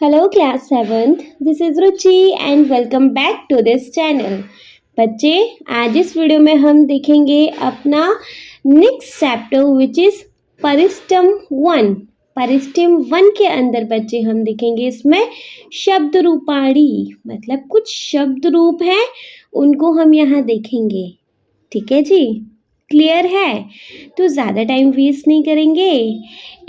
Hello class 7th, this is Ruchi and welcome back to this channel. बच्चे आज इस video में हम देखेंगे अपना नेक्स्ट चैप्टर विच इज परिस्टम 1। परिस्टम 1 के अंदर बच्चे हम देखेंगे इसमें शब्द रूपाणी, मतलब कुछ शब्द रूप हैं उनको हम यहाँ देखेंगे। ठीक है जी, क्लियर है? तो ज़्यादा टाइम वेस्ट नहीं करेंगे।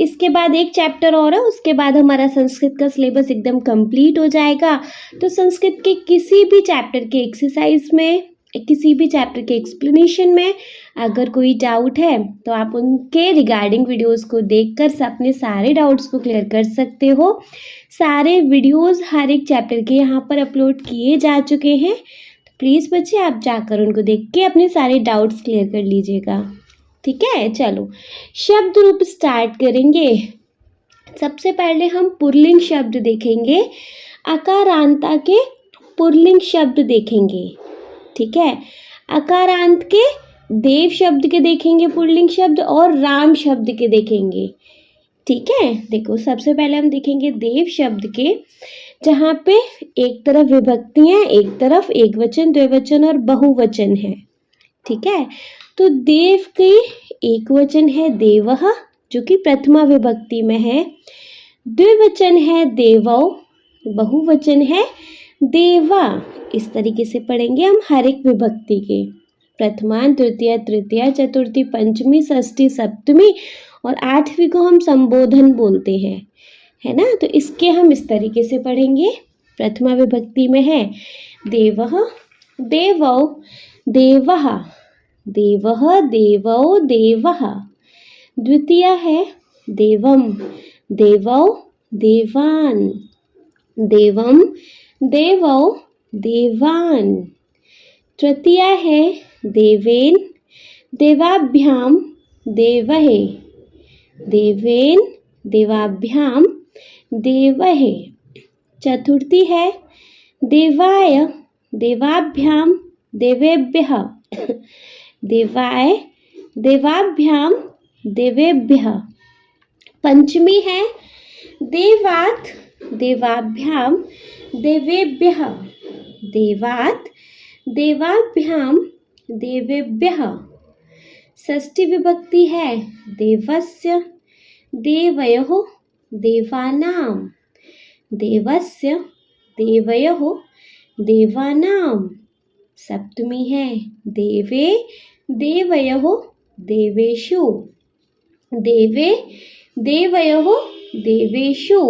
इसके बाद एक चैप्टर और है, उसके बाद हमारा संस्कृत का सिलेबस एकदम कंप्लीट हो जाएगा। तो संस्कृत के किसी भी चैप्टर के एक्सरसाइज में, किसी भी चैप्टर के एक्सप्लेनेशन में अगर कोई डाउट है तो आप उनके रिगार्डिंग वीडियोस को देखकर अपने सारे डाउट्स को क्लियर कर सकते हो। सारे वीडियोस हर एक चैप्टर के यहाँ पर अपलोड किए जा चुके हैं, तो प्लीज़ बच्चे आप जाकर उनको देख के अपने सारे डाउट्स क्लियर कर लीजिएगा। ठीक है, चलो शब्द रूप स्टार्ट करेंगे। सबसे पहले हम पुल्लिंग शब्द देखेंगे, अकारांता के पुल्लिंग शब्द देखेंगे। ठीक है, अकारांत के देव शब्द के देखेंगे पुल्लिंग शब्द, और राम शब्द के देखेंगे। ठीक है, देखो सबसे पहले हम देखेंगे देव शब्द के, जहाँ पे एक तरफ विभक्ति है, एक तरफ एक वचन, द्विवचन और बहुवचन है। ठीक है, तो देव के एक वचन है देवः, जो कि प्रथमा विभक्ति में है। द्विवचन है देवौ, बहुवचन है देवा। इस तरीके से पढ़ेंगे हम हर एक विभक्ति के, प्रथमा, द्वितीय, तृतीया, चतुर्थी, पंचमी, षष्ठी, सप्तमी और आठवीं को हम संबोधन बोलते हैं, है ना। तो इसके हम इस तरीके से पढ़ेंगे। प्रथमा विभक्ति में है देवः, देवौ, देवः, देवः, देवौ, देवः। द्वितीय है देवम, देवौ, देवान, देवम, देवौ, देवान। तृतीय है देवेन, देवाभ्याम, देवहे, देवेन, देवाभ्याम, देवहे। चतुर्थी है देवाय, देवाभ्याम, देवेभ्यः, देवाय, देवाभ्याम, देवेभ्यः। पंचमी है देवात्, देवाभ्याम, देवेभ्यः, देवात्, देवाभ्याम, देवेभ्यः। षष्ठी विभक्ति है देवस्य, देवयोः, देवानां, देवस्य, देवयोः, देवानां। सप्तमी है देवे, देवयोः, देवेषु, देवे, देवयोः, देवेषु।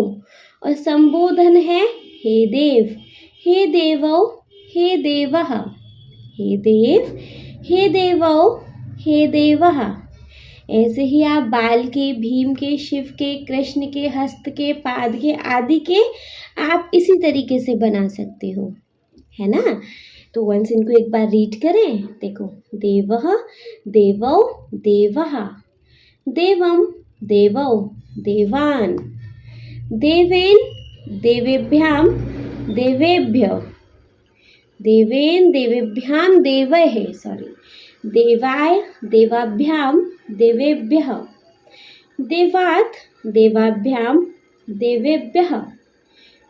और संबोधन है हे देव, हे देवौ, हे देवः, हे देव, हे देवौ, हे देवः। ऐसे ही आप बाल के, भीम के, शिव के, कृष्ण के, हस्त के, पाद के आदि के आप इसी तरीके से बना सकते हो, है ना। तो वंस इनको एक बार रीड करें। देखो देवः, देवौ, देवः, देवम, देवौ, देवान, देवेन, देवेभ्याम, देवेभ्य, देवेन, देवेभ्याम, देवहे, देवाय, देवाभ्याम, देवेभ्यः, देवात्, देवाभ्याम, देवेभ्यः,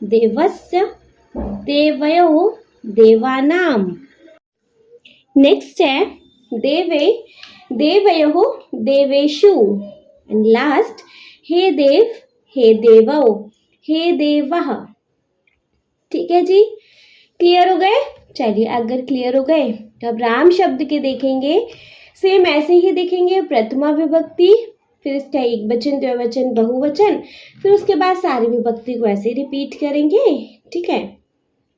देवस्य, देवयोः, देवानां। नेक्स्ट है देवे, देवयोः, देवेषु। एंड लास्ट हे देव, हे देवौ, हे देवः। ठीक है जी, क्लियर हो गए? चलिए अगर क्लियर हो गए तो अब राम शब्द के देखेंगे। सेम ऐसे ही देखेंगे, प्रथमा विभक्ति, फिर इसका एक वचन, द्विवचन, बहुवचन, फिर उसके बाद सारी विभक्ति को ऐसे रिपीट करेंगे। ठीक है,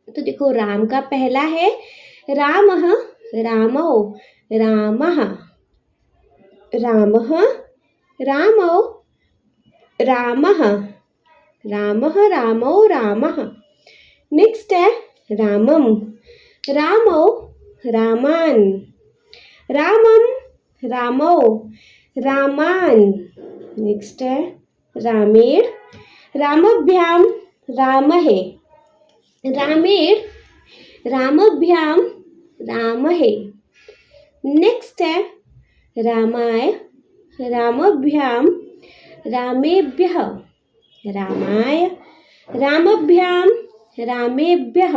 तो देखो राम का पहला है रामः, रामौ, रामः, रामः, रामौ, रामः, रामः, रामौ, रामः। नेक्स्ट है रामम, रामौ, रामान, रामम, रामौ, रामान। नेक्स्ट है रामेण, रामभ्याम, रामहे, रामेण, रामभ्याम, रामहे। नेक्स्ट है रामाय, रामभ्याम, रामेभ्यः, रामाय, रामभ्याम रामेभ्यः।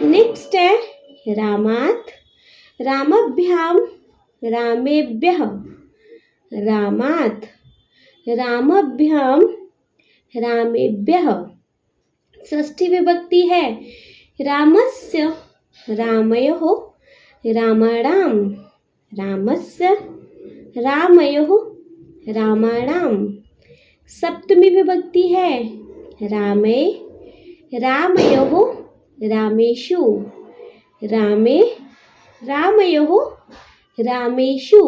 नेक्स्ट है रामात रामभ्याम रामेभ्यः। रामात रामभ्याम रामेभ्यः। षष्ठी विभक्ति है रामस्य रामयोः रामाणाम। रामस्य रामयोः रामाणाम। सप्तमी विभक्ति है रामे रामयोः रामेषु। रामे रामयोः रामेषु।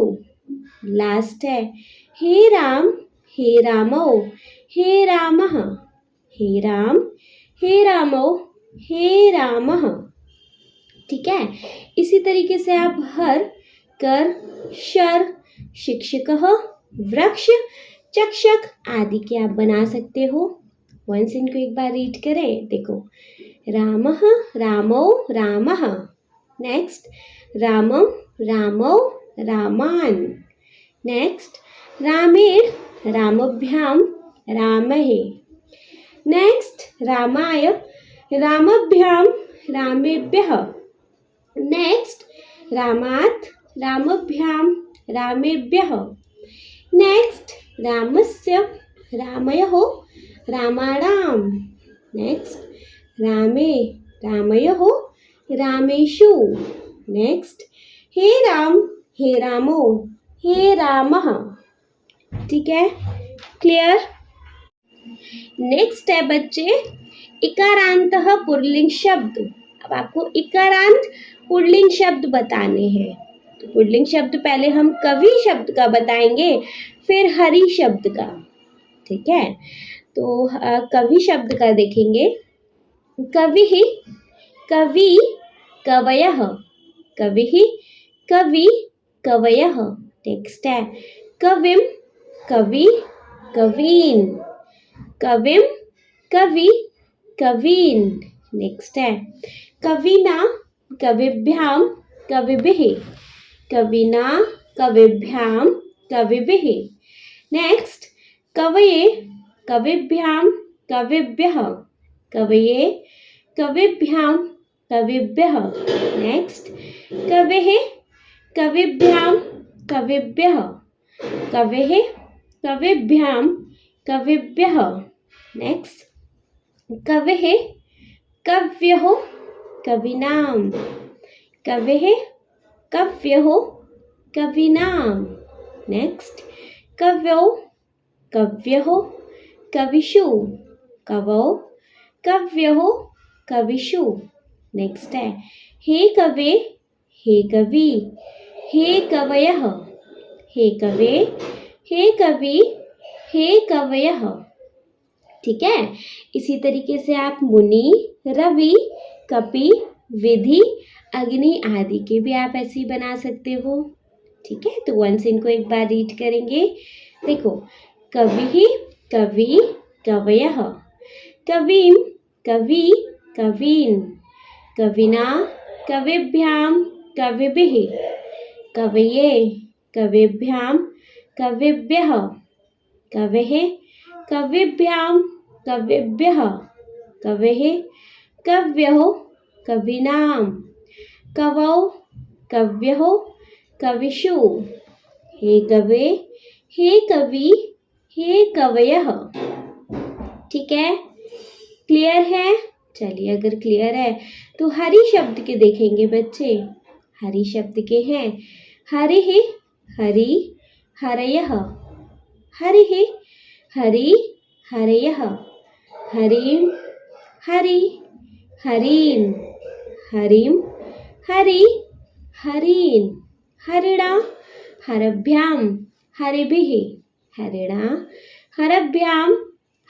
लास्ट है हे रामौ हे रामः। हे रामौ हे रामः। ठीक है, इसी तरीके से आप हर कर शर शिक्षकः वृक्ष चक्षक आदि के आप बना सकते हो। वंस इनको एक बार रीड करें। देखो रामः रामौ रामः। नेक्स्ट रामं रामौ रामान्। नेक्स्ट रामेण रामभ्याम रामहे। नेक्स्ट रामाय रामभ्याम रामेभ्यः। नेक्स्ट रामात् रामभ्याम रामेभ्यः। नेक्स्ट रामस्य रामयोः रामाणाम। नेक्स्ट रामे रामयोः रामेषु। नेक्स्ट हे रामौ हे रामः। ठीक है, क्लियर। नेक्स्ट है बच्चे इकारांतः पुल्लिंग शब्द। अब आपको इकारांत पुल्लिंग शब्द बताने हैं। तो पुल्लिंग शब्द पहले हम कवि शब्द का बताएंगे, फिर हरि शब्द का। ठीक है, तो कवि शब्द का देखेंगे। कवि कवि कवयः। कवि कवि कवयः। नेक्स्ट है कविम कवि कवीन। कविम कवि कवीन। नेक्स्ट है कविना कविभ्याम कविभिः। कविना कविभ्याम कविभिः। नेक्स्ट कवये कविभ्याम कविभ्यः। कवये कविभ्याम कविभ्यः। नेक्स्ट कवेः कविभ्याम कविभ्यः। कवेः कविभ्याम कविभ्यः। नेक्स्ट कवेः कव्योः कवीनाम। कवेः कव्योः कवीनाम। नेक्स्ट कव्यौ कव्योः कविषु। कवौ कव्योः कविषु। नेक्स्ट है हे कवे हे कवि हे कवयः। हे कवे हे कवि हे कवयः। ठीक है, इसी तरीके से आप मुनि रवि कपि विधि अग्नि आदि के भी आप ऐसे ही बना सकते हो। ठीक है, तो वंस इनको एक बार रीड करेंगे। देखो कवि कवि कवयः। कविम कवि कवीन। कविना कविभ्याम कविभिः। कवये कविभ्याम कविभ्यः। कवेः कविभ्याम कविभ्यः। कवेः कव्योः कवीनाम। कवौ कव्योः कविषु। हे कवे हे कवि हे कवयः। ठीक है, क्लियर है। चलिए, अगर क्लियर है तो हरि शब्द के देखेंगे बच्चे। हरि शब्द के हैं हरिः हरि हरयः। हरिः हरि हरयः। हरिं हरि हरीन्। हरिं हरि हरीन्। हरिणा हरभ्याम हरिभिः। हरिणा हरभ्याम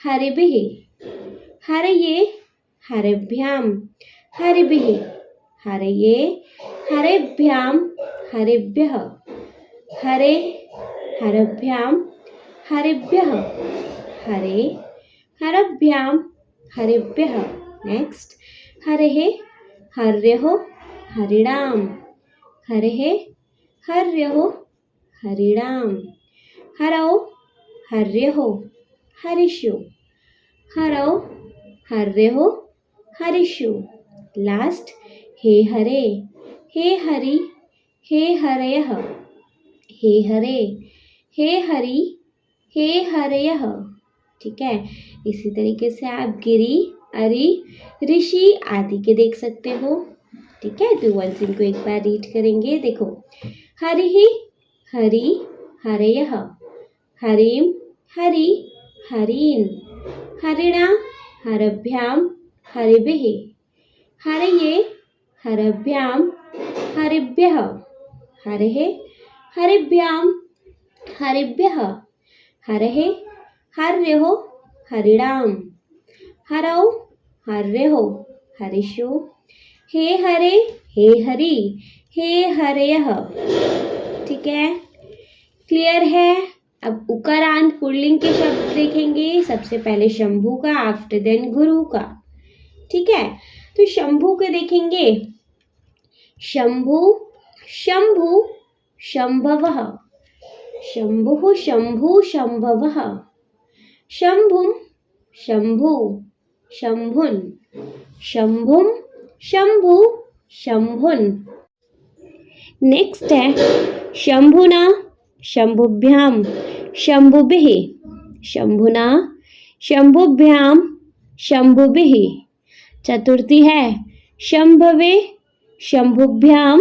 हरिभिः। हरये हरभ्याम हरिभिः। हरये हरेभ्याम हरिभ्यः। हरे हरभ्याम हरिभ्यः। हरे हरभ्याम हरिभ्यः। नेक्स्ट हरेः हर्योः हरिणाम। हरेः हर्योः हरिणाम। हरौ हर्योः हरिषु। हरौ हर्रे हो हरिषु। लास्ट हे हरे, हे हरि, हे हरयः, हे हरे, हे हरि, हे हरयः। ठीक है, इसी तरीके से आप गिरी, अरि, ऋषि आदि के देख सकते हो। ठीक है, तो वंस इनको एक बार रीड करेंगे। देखो, हरि, हरि, हरयः, हरिम, हरि, हरीन्, हरिणा, हरभ्यां, हरिभिः, हरये, हरभ्यां, हरिभ्यः, हरेः, हरिभ्यां, हरिभ्यः, हरेः, हर्योः, हरिणां, हरौ, हर्योः, हरिषु। हे हरे, हे हरि, हे हरयः। ठीक है, क्लियर है। अब उकारांत पुल्लिंग के शब्द देखेंगे। सबसे पहले शंभु का, आफ्टर देन गुरु का। ठीक है, तो शंभु के देखेंगे। शंभु, शंभु, शंभवः, शंभुः, शंभु, शंभवः, शंभुं, शंभु, शंभुन्, शंभुं, शंभु, शंभुन्। नेक्स्ट है शंभुना, शंभुभ्यां, शंभुभिः, शंभुना, शंभुभ्यां, शंभुभिः। चतुर्थी है शंभवे, शंभुभ्यां,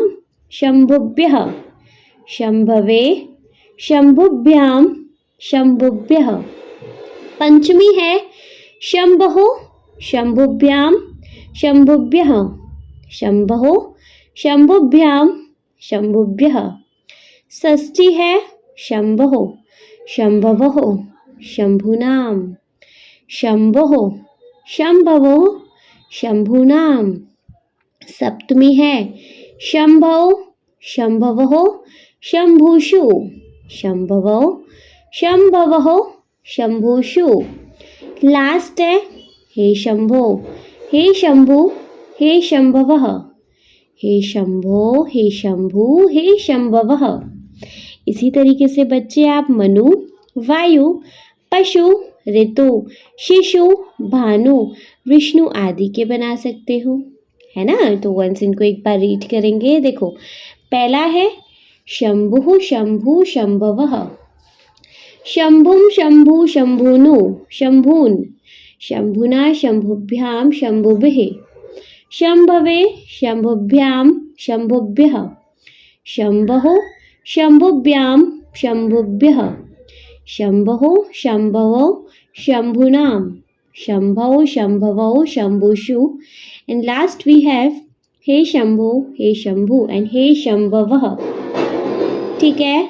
शंभुभ्यः, शंभवे, शंभुभ्यां, शंभुभ्यः। पंचमी है शंभुः, शंभुभ्यां, शंभुभ्यः, शंभुः, शंभुभ्यां, शंभुभ्यः। षष्ठी है शंभुः, शंभवः, शंभूनां, शंभुः, शंभवो, शंभूनां। सप्तमी है शंभौ, शंभवः, शंभुषु, शंभवो, शंभवः, शंभुषु। लास्ट है हे शंभो, हे शंभु, हे शंभवः, हे शंभो, हे शंभु, हे शंभवः। इसी तरीके से बच्चे आप मनु, वायु, पशु, ऋतु, शिशु, भानु, विष्णु आदि के बना सकते हो, है ना। तो वंस इनको एक बार रीड करेंगे। देखो, पहला है शंभुः, शंभु, शंभवः, शंभुं, शंभु, शंभुनु, शंभून्, शंभुना, शंभुभ्यां, शंभुभिः, शंभवे, शंभुभ्यां, शंभुभ्यः, शंभुः, शंभुभ्यां, शंभुभ्यः, शंभुः, शंभवो, शंभूनां, शंभौ, शंभवो, शंभुषु। And last we have हे शंभु, हे शंभु एंड हे शंभवः। ठीक है,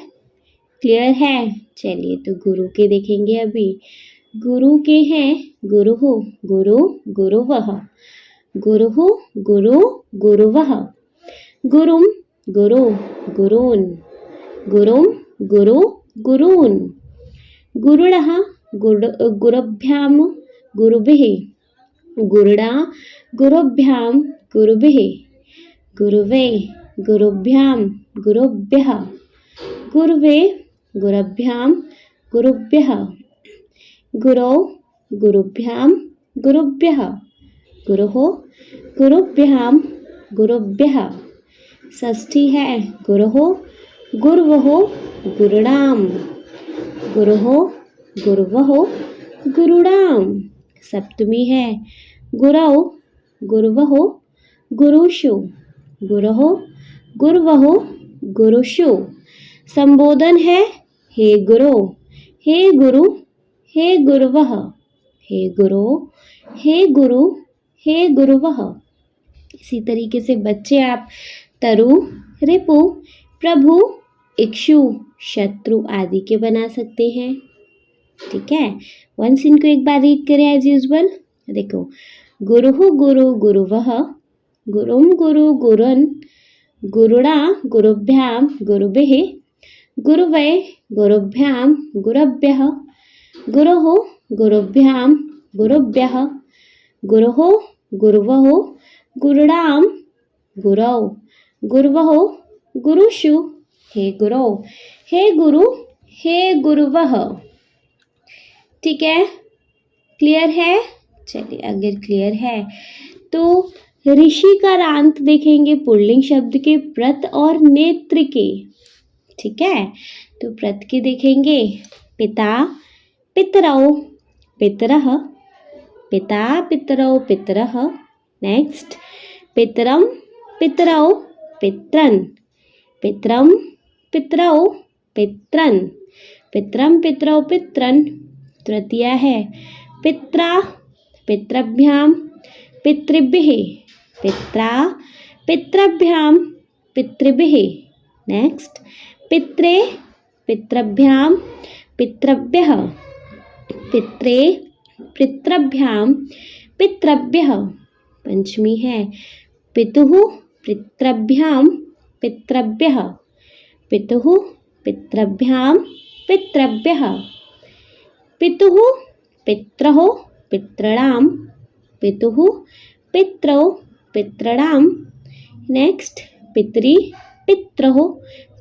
क्लियर है। चलिए, तो गुरु के देखेंगे अभी। गुरु के हैं गुरुः, गुरु, गुरुवः, गुरुः, गुरु, गुरुवः, गुरुं, गुरु, गुरून्, गुरुं, गुरु, गुरून्, गुरुणः, गुरुभ्यां, गुरुभिः, गुरुणा, गुरुभ्यां, गुरुभिः, गुरुवे, गुरुभ्यां, गुरुभ्यः, गुरुवे, गुरुभ्यां, गुरुभ्यः, गुरौ, गुरुभ्यां, गुरुभ्यः, गुरुः, गुरुभ्यां, गुरुभ्यः। षष्ठी है गुरुः, गुरुवः, गुरुणां, गुरुः, गुरुवः, गुरुणां। सप्तमी है गुरौ, गुरुवः, गुरुषु, गुरुः, गुरुवः, गुरुषु। संबोधन है हे गुरु, हे गुरु, हे गुरुवः, हे गुरु, हे गुरु, हे गुरुवः। इसी तरीके से बच्चे आप तरु, रिपु, प्रभु, इक्षु, शत्रु आदि के बना सकते हैं। ठीक है, वंस इनको एक बार रीड करें एज यूजुअल। देखो, गुरुः, गुरु, गुरुवः, गुरुं, गुरु, गुरुन्, गुरुणा, गुरुभ्यां, गुरुभिः, गुरुवे, गुरुभ्यां, गुरुभ्यः, गुरुः, गुरुभ्यां, गुरुभ्यः, गुरुः, गुरुवः, गुरुणां, गुरौ, गुरुवः, गुरुषु। हे गुरौ, हे गुरु, हे गुरुवः। ठीक है, क्लियर है। चलिए अगर क्लियर है तो ऋषि का रांत देखेंगे पुल्लिंग शब्द के प्रत और नेत्र के। ठीक है, तो प्रत के देखेंगे पिता पितरौ पितरः, पिता पितरौ पितरः। नेक्स्ट पितरम पितरौ पित्रन, पितरम पितरौ पित्रन, पितरम पितरौ पित्रन। तृतीया है पित्रा पितृभ्याम पितृभ्यः, पित्रा पितृभ्याम पितृभ्यः। नेक्स्ट पित्रे पितृभ्याम पितृभ्यः, पित्रे पितृभ्याम पितृभ्यः। पंचमी है पितुः पितृभ्याम पितृभ्यः, पितुः पितृभ्याम पितृभ्यः, पितुः पित्रः पितॄणां, पितुः पित्रौ पितॄणां। नेक्स्ट पितरी पित्रः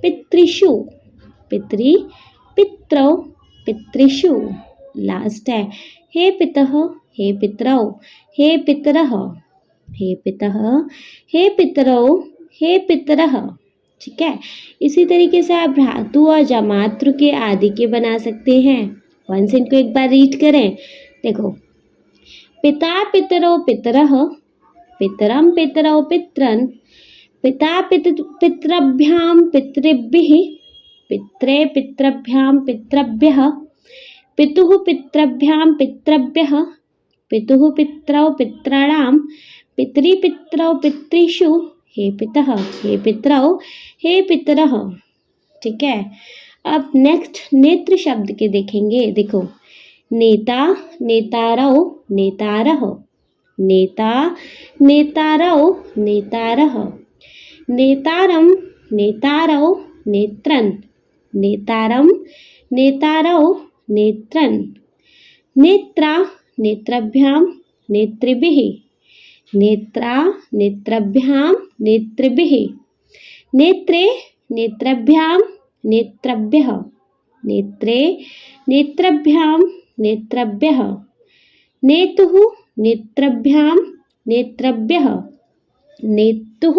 पितृषु, पितरी पित्रौ पितृषु। लास्ट है हे पितः हे पितरौ हे पितरः, हे पितः हे पितरौ हे पितरः। ठीक है, इसी तरीके से आप धातु और जमातृ के आदि के बना सकते हैं। वंस इनको एक बार रीड करें। देखो पिता पितरौ पितरः, पितरम पितरौ पित्रन, पिता पितृभ्याम पितृभ्यः, पित्रे पितृभ्याम पितृभ्यः, पितुः पितृभ्याम पितृभ्यः, पितुः पितरौ पितॄणां, पितरी पितरौ पितृषु, हे पितः हे पितरौ हे पितरः। ठीक है, अब नेक्स्ट नेत्र शब्द के देखेंगे। देखो नेता नेतारौ नेतारः, नेता नेतारौ नेतारः, नेतारम नेतारौ नेत्रन, नेतारम नेतारौ नेत्रन, नेत्रा नेत्रभ्याम नेतृभिः, नेत्रा नेत्रभ्याम नेतृभिः, नेत्रे नेत्रभ्याम नेत्रभ्यः, नेत्रे नेत्रभ्याम नेत्रभ्यः, नेतुः नेत्रभ्याम नेत्रभ्यः, नेतुः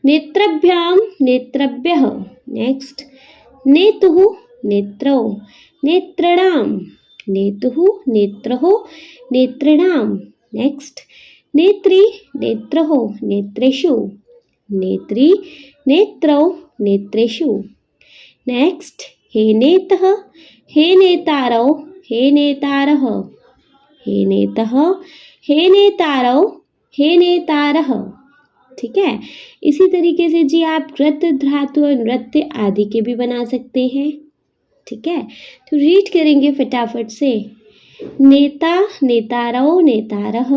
नेत्रभ्याम नेत्रभ्यः। नेक्स्ट नेतुः नेत्रौ नेत्रणां, नेतुः नेत्रौ नेत्रणां। नेक्स्ट नेत्री नेत्रः नेत्रेषु, नेत्री नेत्रौ नेत्रेषु। नेक्स्ट हे नेतः हे नेतारौ हे नेतारः, हे नेतः हे नेतारौ हे नेतारः। ठीक है, इसी तरीके से जी आप कृत धातु और नृत्य आदि के भी बना सकते हैं। ठीक है, तो रीड करेंगे फटाफट से। नेता नेतारौ नेतारः,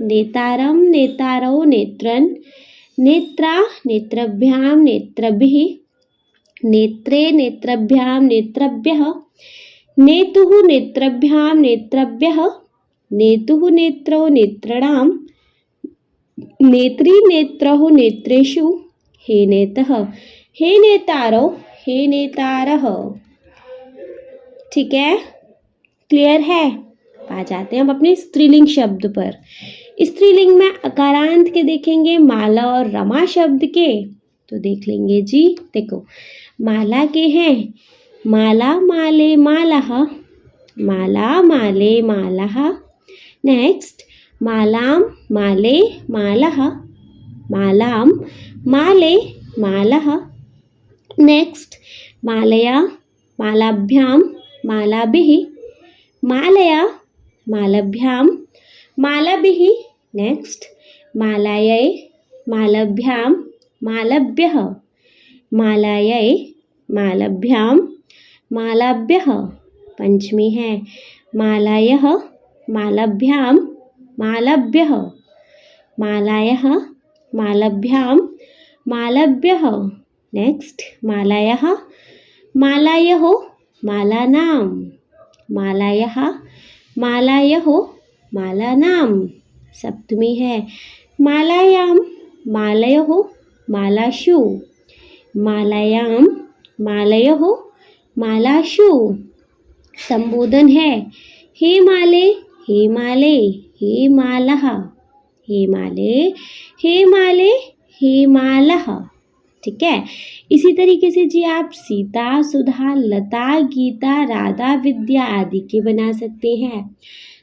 नेतारम नेतारौ नेत्रन, नेत्रा नेत्रभ्यां नेत्रभिः, नेत्रे नेत्रभ्यां नेत्रभ्यः, नेतुः नेत्रभ्यां नेत्रभ्यः, नेतुः नेत्रौ नेत्रणां, नेत्री नेत्रौ नेत्रेषु, हे नेतः हे नेतारौ हे नेतारः। ठीक है, क्लियर है। आ जाते हैं हम अपने स्त्रीलिंग शब्द पर। स्त्रीलिंग में अकारांत के देखेंगे, माला और रमा शब्द के। तो देख लेंगे जी। देखो माला के हैं माला माले मालः, माला माले मालः। नेक्स्ट मालाम माले मालः, मालाम माले मालः। नेक्स्ट मालया मालाभ्यां मालाभिः, मालया मालाभ्यां मालाभिः। नेक्स्ट मालायै मालाभ्यां मालाभ्यः, मालायै मालाभ्यां मालाभ्यः। पंचमी है मालायः मालाभ्यां मालाभ्यः, मालायः मालाभ्यां मालाभ्यः। नेक्स्ट मालायः मालायः मालानां, मालायः मालायः मालानां। सप्तमी है मालायां मालयः मालाशु, मालायां मालयः मालाशु। संबोधन है हे माले हे माले हेमालः, हेमाले, हेमाले, हेमालः। ठीक है। इसी तरीके से जी आप सीता, सुधा, लता, गीता, राधा, विद्या आदि के बना सकते हैं।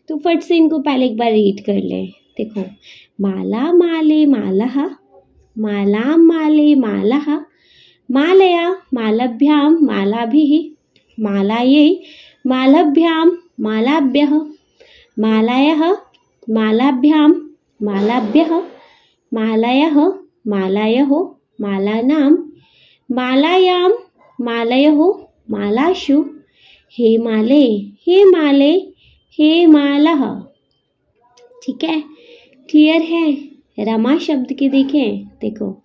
तो फट से इनको पहले एक बार रीड कर लें। देखो, माला माले मालः, मालां माले मालः, मालया मालभ्यां मालाभिः, मालायै मालभ्यां मालाभ्यः, मालायः मालाभ्यां मालाभ्यः, मालयः मालायः मालानां, मालायां मालयः मालाशु, हेमाले हेमाले हेमालः। ठीक है, क्लियर है। रमा शब्द के देखें, देखो,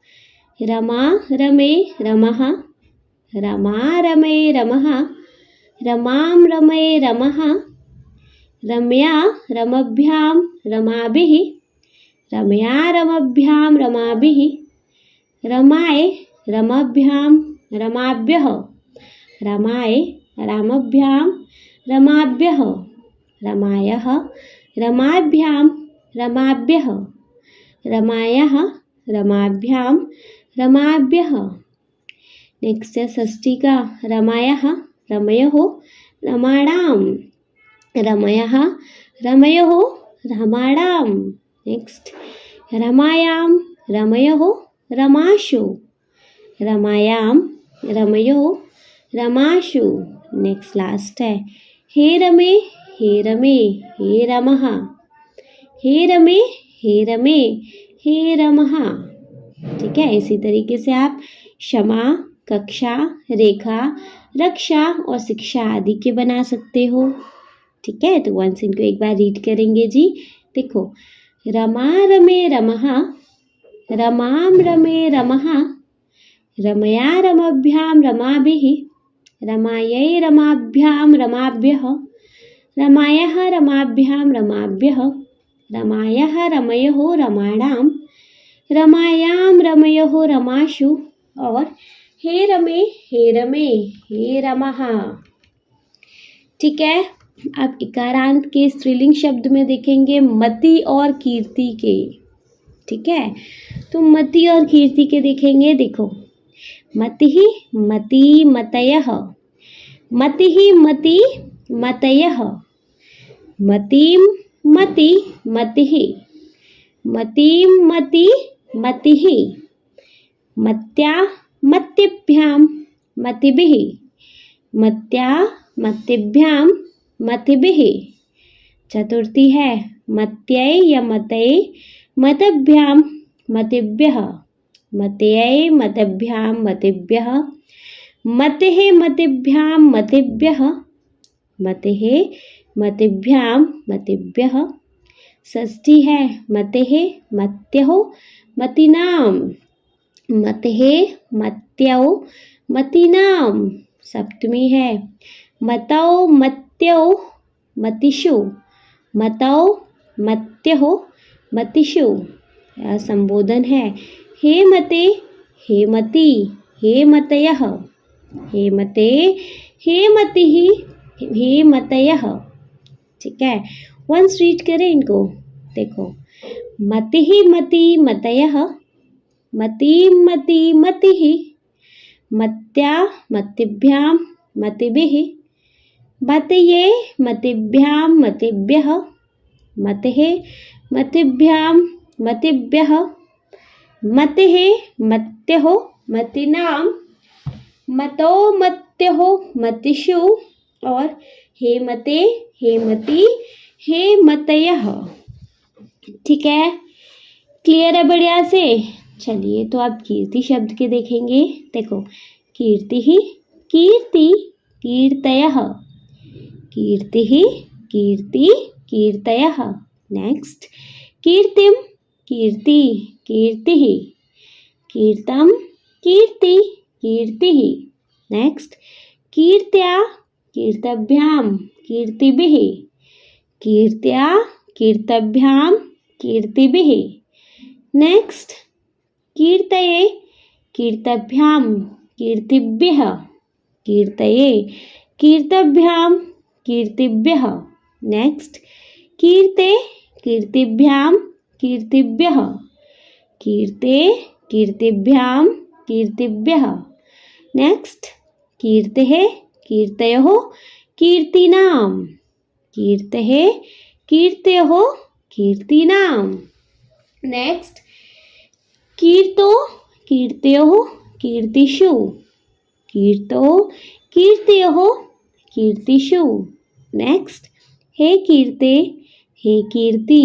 रमा रमे रमः, रमा रमे रमः, रमां रमे रमः, रम्या रमभ्यां रमाभिः, रम्या रमभ्यां रमाभिः, रमाय रमभ्यां रमाभ्यः, रमाय रामभ्यां रमाभ्यः, रमायः रमाभ्यां रमाभ्यः, रमायः रमाभ्यां रमाभ्यः। नेक्स्ट है षष्ठी का, रमायः रमयोः रमाणां, रमयः रमयोः रमाणां। नेक्स्ट, रमायां रमयोः रमाशु, रमायां रमयोः रमाशु। नेक्स्ट लास्ट है, हे रमे हे रमे हे रमः, हे रमे हे रमे हे रमः। ठीक है, इसी तरीके से आप क्षमा, कक्षा, रेखा, रक्षा और शिक्षा आदि के बना सकते हो। ठीक है, तो वंस इनको एक बार रीड करेंगे जी। देखो, रमा रमे रमः, रमां रमे रमः, रमया रमभ्यां रमाभिः, रमायै रमाभ्यां रमाभ्यः, रमायः रमाभ्यां रमाभ्यः, रमायः रमयोः रमाणां, रमायां रमयोः रमाशु और हे रमे हे रमः। ठीक है, अब इकारांत के स्त्रीलिंग शब्द में देखेंगे मति और कीर्ति के। ठीक है, तो मति और कीर्ति के देखेंगे। देखो, मतिः मति मतयः, मतिः मति मतयः, मतिं मति मतिः, मतिं मति मतिः, मत्या मतिभ्यां मतिभिः, मत्या मतिभ्यां मतिभिः। चतुर्थी है मत्यै या मतै मतभ्यां मतिभ्यः, मतयै मतभ्यां मतिभ्यः, मतिः मतिभ्यां मतिभ्यः, मतिः मतिभ्यां मतिभ्यः। षष्ठी है मतिः मत्योः मतीनां, मतिः मत्योः मतीनां। सप्तमी है मतौ मत्योः मतिषु, मतौ मत्योः मतिषु। संबोधन है हे मते हे मति हे मतयः, हे मते हे मतिः हे मतयः। ठीक है, वंस रीड करें इनको। देखो, मतिः मति मतयः, मतिं मति मतिः, मत्या मतिभ्यां मतिभिः, मतये मतिभ्यां मतिभ्यः, मतिः मतिभ्यां मतिभ्यः, मतिः मत्योः मतीनां, मतौ मत्योः मतिषु और हे मते हे मति हे मतयः। ठीक है, क्लियर है बढ़िया से। चलिए, तो आप कीर्ति शब्द के देखेंगे। देखो, कीर्तिः कीर्ति कीर्तयः, कीर्तिः कीर्ति कीर्तयः। नेक्स्ट, कीर्तिं कीर्ति कीर्तिः, कीर्तं कीर्ति कीर्तिः। नेक्स्ट, कीर्त्या कीर्तभ्यां कीर्तिभिः, कीर्त्या कीर्तभ्यां कीर्तिभिः। नेक्स्ट, कीर्तये कीर्तभ्यां कीर्तिभ्यः, कीर्तये कीर्तभ्यां कीर्तिभ्यः। नेक्स्ट, कीर्ते कीर्तिभ्यां कीर्तिभ्यः कीर्ते कीर्तिभ्यां कीर्तिभ्यः नेक्स्ट कीर्तेः कीर्तयोः कीर्तीनां कीर्तेः कीर्तयोः कीर्तीनां नेक्स्ट कीर्तो कीर्तयोः कीर्तिषु कीर्तो कीर्तयोः कीर्तिषु नेक्स्ट हे कीर्ते हे कीर्ति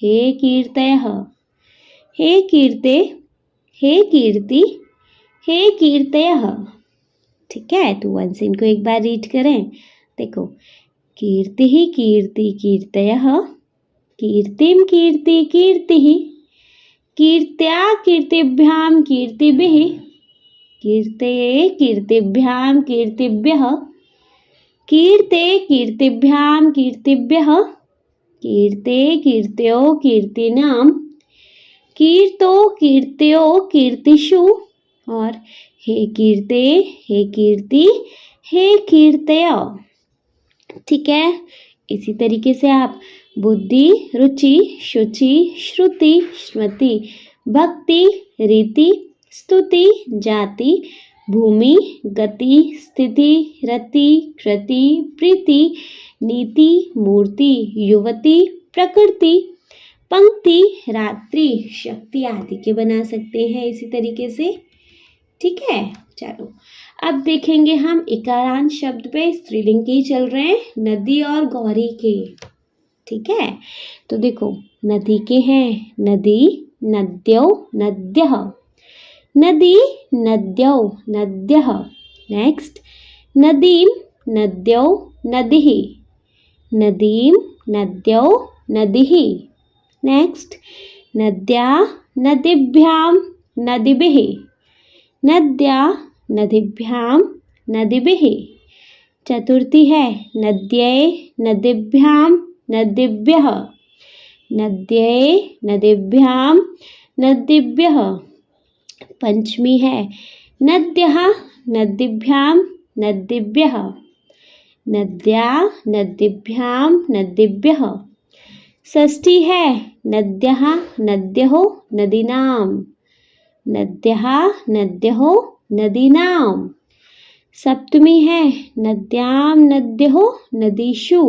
हे कीर्तयः हे कीर्ते हे कीर्ति हे कीर्तयः। ठीक है, तो वंस इनको एक बार रीड करें। देखो, कीर्ति कीर्ति कीर्तयः कीर्तिं कीर्ति कीर्तिः कीर्त्या कीर्तिभ्यां कीर्तिभिः कीर्ते कीर्तिभ्यां कीर्तिभ्यः कीर्ते कीर्तिभ्यां कीर्तिभ्यः कीर्ते कीर्तयो कीर्तीनां कीर्तो कीर्तयो कीर्तिषु और हे कीर्ते हे कीर्ति हे कीर्तय। ठीक है, इसी तरीके से आप बुद्धि, रुचि, शुचि, श्रुति, स्मृति, भक्ति, रीति, स्तुति, जाति, भूमि, गति, स्थिति, रति, कृति, प्रीति, नीति, मूर्ति, युवती, प्रकृति, पंक्ति, रात्रि, शक्ति आदि के बना सकते हैं इसी तरीके से। ठीक है, चलो अब देखेंगे हम इकारांत शब्द पे स्त्रीलिंग के चल रहे हैं, नदी और गौरी के। ठीक है, तो देखो नदी के हैं नदी, नद्यौ, नद्यः, नदी, नद्यौ, नद्यः। नेक्स्ट नदीं, नद्यौ, नदिः, नदीं, नद्यौ, नदिः। नेक्स्ट नद्या, नदीभ्यां, नदीभिः, नद्या, नदीभ्यां, नदीभिः। चतुर्थी है नद्यै, नदीभ्यां, नदीभ्यः, नद्यै, नदीभ्यां, नदीभ्यः। पंचमी है नद्यः, नदीभ्यां, नदीभ्यः, नद्या, नदीभ्यां, नदीभ्यः। षष्ठी है नद्यः, नद्योः, नदीनां, नद्यः, नद्योः, नदीनां। सप्तमी है नद्यां, नद्योः, नदीषु,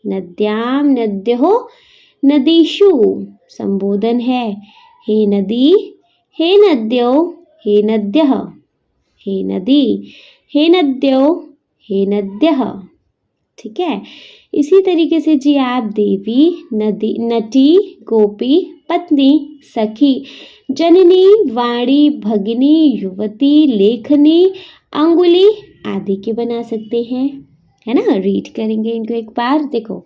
नद्यां, नद्योः, नदीषु। संबोधन है हे नदी, हे नद्यो, हे नद्यः, हे नदी, हे नद्यो, हे नद्यः। ठीक है, इसी तरीके से जी आप देवी, नदी, नटी, गोपी, पत्नी, सखी, जननी, वाणी, भगिनी, युवती, लेखनी, अंगुली आदि के बना सकते हैं, है ना। रीड करेंगे इनको एक बार। देखो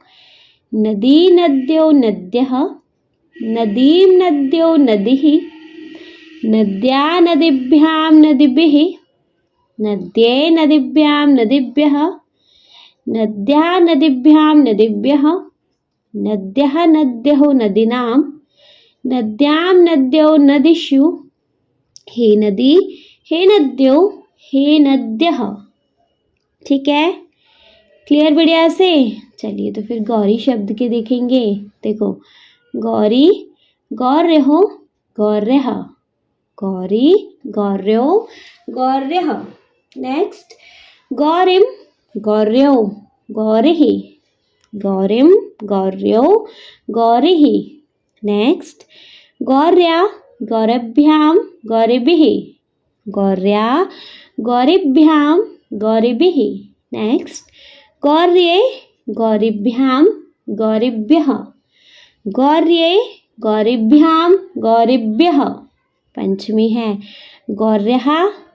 नदी, नद्यो, नद्यः, नदीं, नद्यो, नदिः, नद्या, नदीभ्यां, नदीभिः, नद्ये, नदीभ्यां, नदीभ्यः, नद्या, नदीभ्यां, नदीभ्यः, नद्यः, नद्योः, नदीनां, नद्यां, नद्यो, नदीषु। हे नदी, हे नद्यो, हे नद्यः। ठीक है, क्लियर बढ़िया से। चलिए तो फिर गौरी शब्द के देखेंगे। देखो गौरी, गौर्यः, गौर्यः, गौरी, गौर्यो, गौर्यः। नेक्स्ट गौरीं, गौर्यो, गौरिः, गौरीं, गौर्यो, गौरिः। नेक्स्ट गौर्या, गौरभ्यां, गौरिभिः, गौर्या, गौरिभ्यां, गौरिभिः। नेक्स्ट गौर्ये, गौरिभ्यां, गौरिभ्यः, गौर्ये, गौरिभ्यां, गौरिभ्यः। पंचमी है गौर्यः,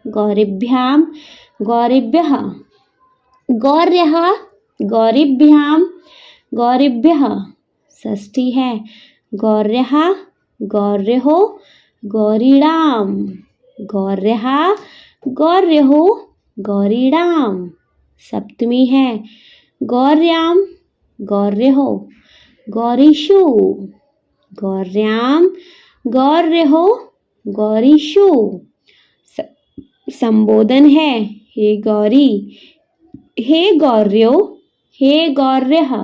गौरिभ्यां, गौरिभ्यः, गौर्यः, गौरिभ्यां, गौरिभ्यः। षष्ठी है गौर्यः, गौर्योः, गौरीणां, गौर्यः, गौर्योः, गौरीणां। सप्तमी है गौर्यां, गौर्योः, गौरीषु, गौर्यां, गौर्योः, गौरीषु। संबोधन है हे गौरी, हे गौर्यो, हे गौर्यः,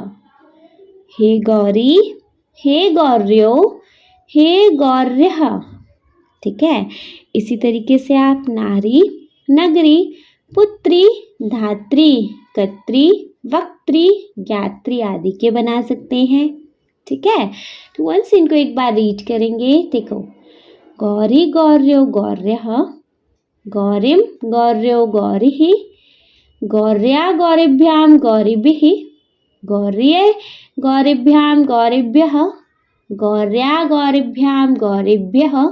हे गौरी, हे गौर्यो, हे गौर्यः। ठीक है, इसी तरीके से आप नारी, नगरी, पुत्री, धात्री, कत्री, वक्त्री, ज्ञात्री आदि के बना सकते हैं। ठीक है, तो वंस इनको एक बार रीड करेंगे। देखो, गौरी गौर्यो गौर्यः, गौरीम गौर्यो गौरिः, गौर्या गौरिभ्याम गौरिभिः, गौर्ये गौरिभ्याम गौरिभ्यः, गौर्या गौरिभ्याम गौरिभ्यः,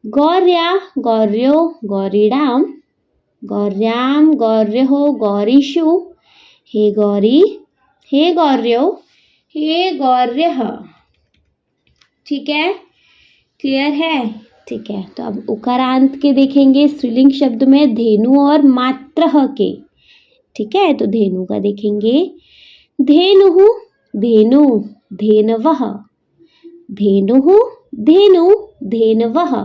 गौर्या गौर्यो गौरीणाम, गौर्याम गौर्यो गौरीषु, हे गौरी, हे गौर्यो, हे गौर्यः। ठीक है, क्लियर है? ठीक है, तो अब उकारांत के देखेंगे स्त्रीलिंग शब्द में धेनु और मात्रः के। ठीक है, तो धेनु का देखेंगे। धेनुः, धेनु, धेनवः, धेनुः, धेनु, धेनवः।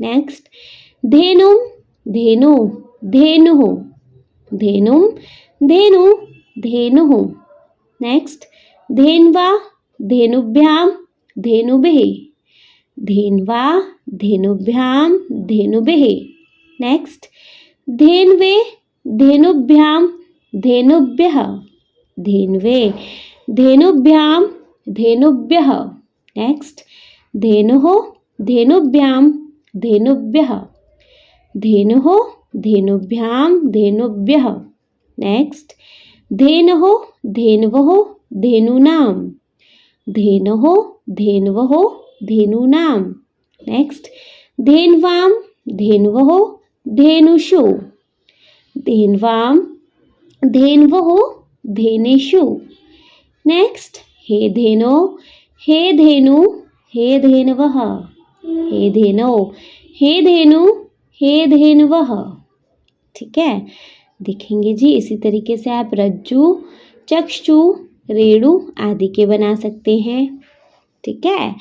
नेक्स्ट, धेनुम, धेनु, धेनुः, धेनुम, धेनु, धेनुः। नेक्स्ट, धेन्वा, धेनुभ्याम, धेनुभिः, धेन्वा, धेनुभ्याम, धेनुभिः। नेक्स्ट, धेन्वे, धेनुभ्याम, धेनुभ्यः, धेन्वे, धेनुभ्याम, धेनुभ्यः। नेक्स्ट, धेनुः, धेनुभ्याम, धेनुभ्यः, धेनुः, धेनुभ्याम, धेनुभ्यः। नेक्स्ट, धेनुः, धेन्वः, धेनूनां, धेनुः, धेन्वः, धेनूनां। नेक्स्ट, धेन्वां, धेन्वः, धेनुषु, धेन्वां, धेन्वः, धेनेषु। नेक्स्ट, हे धेनो, हे धेनु, हे धेनवः, हे धेनो, हे धेनु, हे धेनवः। ठीक है, देखेंगे जी इसी तरीके से आप रज्जु, चक्षु, रेणु आदि के बना सकते हैं। ठीक है,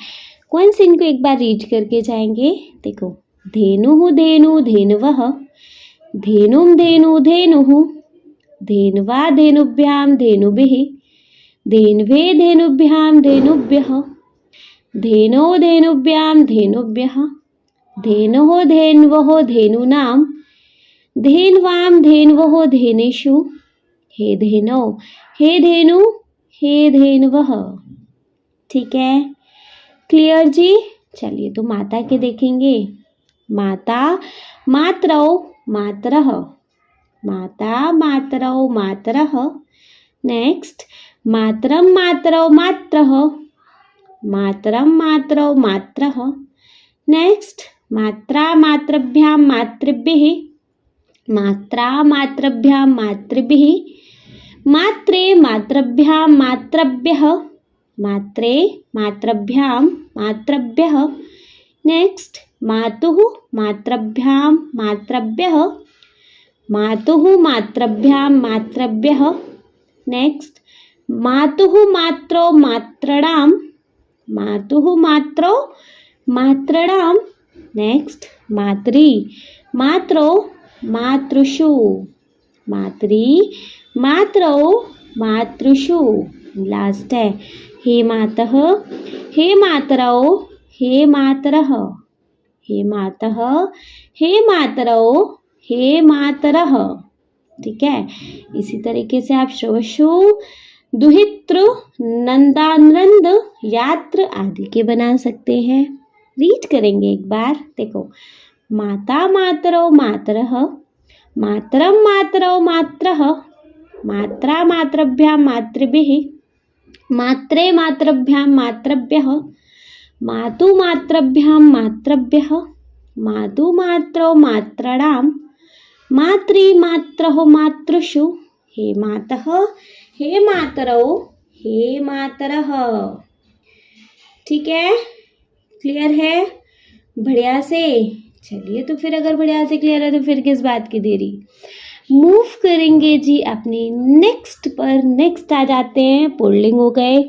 कौन से इनको एक बार रीड करके जाएंगे। देखो, धेनुः, धेनु, धेनवः, धेनुम, धेनु, धेनुः, धेन्वा, धेनुभ्याम, धेनुभिः, धेन्वे, धेनुभ्याम, धेनुभ्यः, धेनो, धेनुभ्याम, धेनुभ्यः, धेनोः, धेन्वः, धेनूनां, धेन्वां, धेन्वः, धेनेषु, हे धेनो, हे धेनु, हे धेनवः। ठीक है, क्लियर जी। चलिए, तो माता के देखेंगे। माता, मातरौ, मातरः, माता, मातरौ, मातरः। नेक्स्ट, मातरम, मातरौ, मात्रः, मातरम, मातरौ, मात्रः। नेक्स्ट, मात्रा, मातृभ्यां, मातृभ्यः, मात्रा, मातृभ्यां, मातृभिः, मात्रे, मातृभ्यां, मातृभ्यः, मात्रे, मातृभ्यां, मातृभ्यः। नेक्स्ट, मातुः, मातृभ्यां, मातृभ्यः, मातुः, मातृभ्यां, मातृभ्यः। नेक्स्ट, मातुः, मात्रौ, मातॄणां, मातुः, मात्रौ, मातॄणां। नेक्स्ट, मात्री, मात्रौ, मातृषु, मात्री, मात्रौ, मातृषु। लास्ट है, हे मातः, हे मातरौ, हे मातरः, हे मातः, हे मातरौ, हे मातरः। ठीक है, इसी तरीके से आप श्रवशु, दुहितृ, नंदानंद, यात्र आदि के बना सकते हैं। रीड करेंगे एक बार। देखो, माता, मातरौ, मातरः, मातरम, मातरौ, मात्रः, मात्रा, मातृभ्यां, मातृभिः, मात्रे, मातृभ्यां, मातृभ्यः, मातु, मातृभ्यां, मातृभ्यः, मातु, मात्रौ, मातॄणां, मात्री, मात्रः, मातृषु, हे मातः, हे मातरौ, हे मातरः। ठीक है, क्लियर है बढ़िया से। चलिए, तो फिर अगर बढ़िया से क्लियर है तो फिर किस बात की देरी। मूव करेंगे जी अपने नेक्स्ट पर। नेक्स्ट आ जाते हैं, पुल्लिंग हो गए,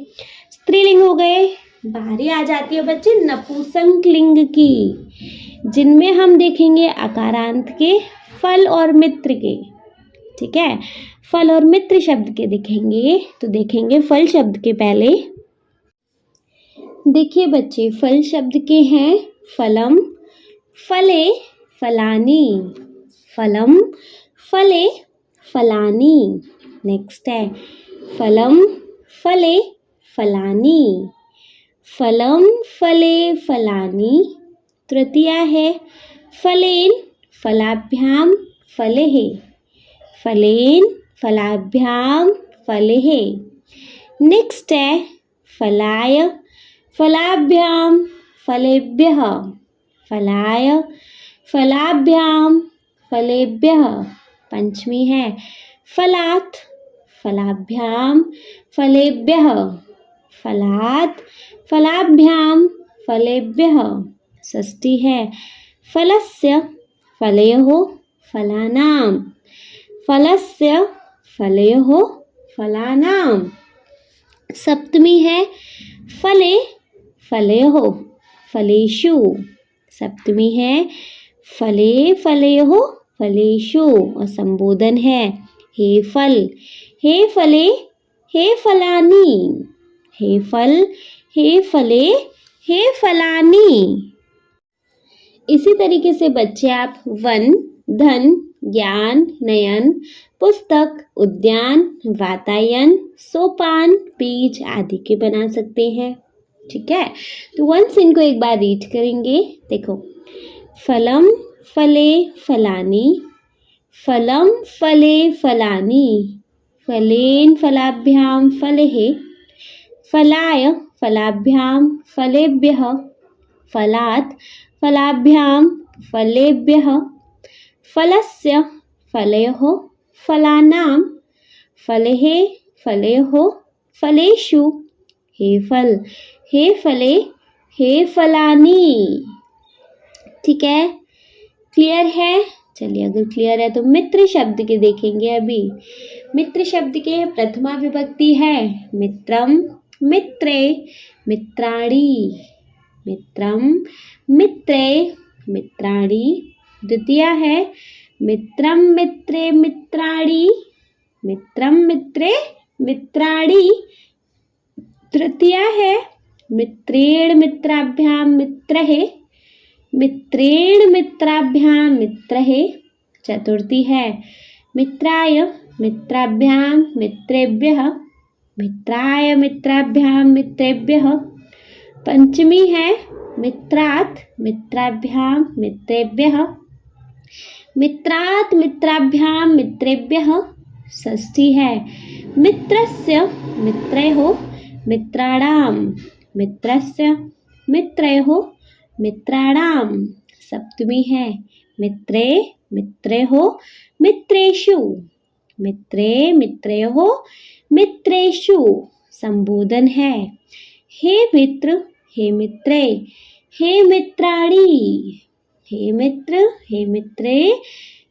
स्त्रीलिंग हो गए, बारी आ जाती है बच्चे नपुंसक लिंग की, जिनमें हम देखेंगे अकारांत के, फल और मित्र के। ठीक है, फल और मित्र शब्द के देखेंगे। तो देखेंगे फल शब्द के पहले। देखिए बच्चे, फल शब्द के हैं फलम, फले, फलानी। फलम, फले, फलानी। नेक्स्ट है फलम, फले, फलानी। फलम, फले, फलानी। तृतीया है फलेन, फलाभ्याम, फलेः। फलेन, फलाभ्याम, फलेः। नेक्स्ट है फलाय, फलाभ्याम, फलेभ्यः। फलाय, फलाभ्याम, फलेभ्यः। पंचमी है फलात्, फलाभ्याम, फलेभ्यः। फलात्, फलाभ्याम, फलेभ्यः। षष्ठी है फलस्य, फलयोः, फलानां। फलस्य, फलयोः, फलानां। सप्तमी है फले, फलयोः, फलेषु। सप्तमी है फले, फलयोः, फलेषु। और संबोधन है हे फल, हे फले, हे फलानी। हे फल, हे फले, हे फलानी। इसी तरीके से बच्चे आप वन, धन, ज्ञान, नयन, पुस्तक, उद्यान, वातायन, सोपान, बीज आदि के बना सकते हैं। ठीक है, तो वंस इनको एक बार रीड करेंगे। देखो, फलम, फले, फलानी। फलम, फले, फलानी। फलेन, फलाभ्याम, फलेः। फलाय, फलाभ्याम, फलेभ्यः। फलात्, फलाभ्याम, फलेभ्यः। फलस्य, फलयोः, फलानां। फलेः, फलयोः, फलेषु। हे फल, हे फले, हे फलानी। ठीक है, क्लियर है? चलिए, अगर क्लियर है तो मित्र शब्द के देखेंगे अभी। मित्र शब्द के प्रथमा विभक्ति है मित्रम, मित्रे, मित्राणि। मित्रम, मित्रे, मित्राणि। द्वितीया है मित्रम, मित्रे, मित्राणि। मित्रम, मित्रे, मित्राणि। तृतीया है मित्रेण, मित्राभ्याम, मित्रः। मित्रेण, मित्राभ्याम, मित्रः। चतुर्थी है मित्राय, मित्राभ्याम, मित्रेभ्यः। मित्राय, मित्राभ्याम, मित्रेभ्यः। पंचमी है मित्रात्, मित्राभ्याम, मित्रेभ्यः। मित्रात्, मित्राभ्याम, मित्रेभ्यः। षष्ठी है मित्रस्य, मित्रयोः, मित्राणां। मित्रस्य, मित्रयोः, मित्राणां। सप्तमी है मित्रे, मित्रयोः, मित्रेषु। मित्रे, मित्रयोः, मित्रेषु। संबोधन है हे मित्र, हे मित्रे, हे मित्राणि। हे मित्र, हे मित्रे,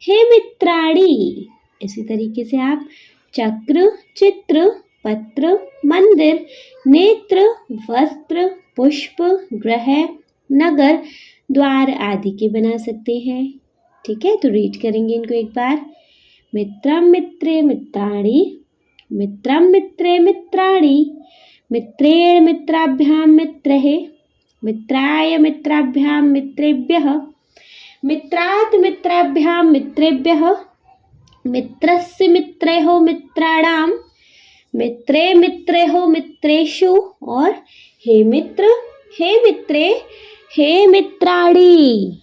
हे मित्राणि। इसी तरीके से आप चक्र, चित्र, पत्र, मंदिर, नेत्र, वस्त्र, पुष्प, ग्रह, नगर, द्वार आदि के बना सकते हैं। ठीक है, तो रीड करेंगे इनको एक बार। मित्रम, मित्रे, मित्राणि। मित्रम, मित्रे, मित्राणि। मित्रेण, मित्राभ्याम, मित्रः। मित्राय, मित्राभ्याम, मित्रेभ्यः। मित्रात्, मित्राभ्याम, मित्रेभ्यः। मित्रस्य, मित्रयोः, मित्राणां। मित्रे, मित्रयोः, मित्रेषु। और हे मित्र, हे मित्रे, हे मित्राणि।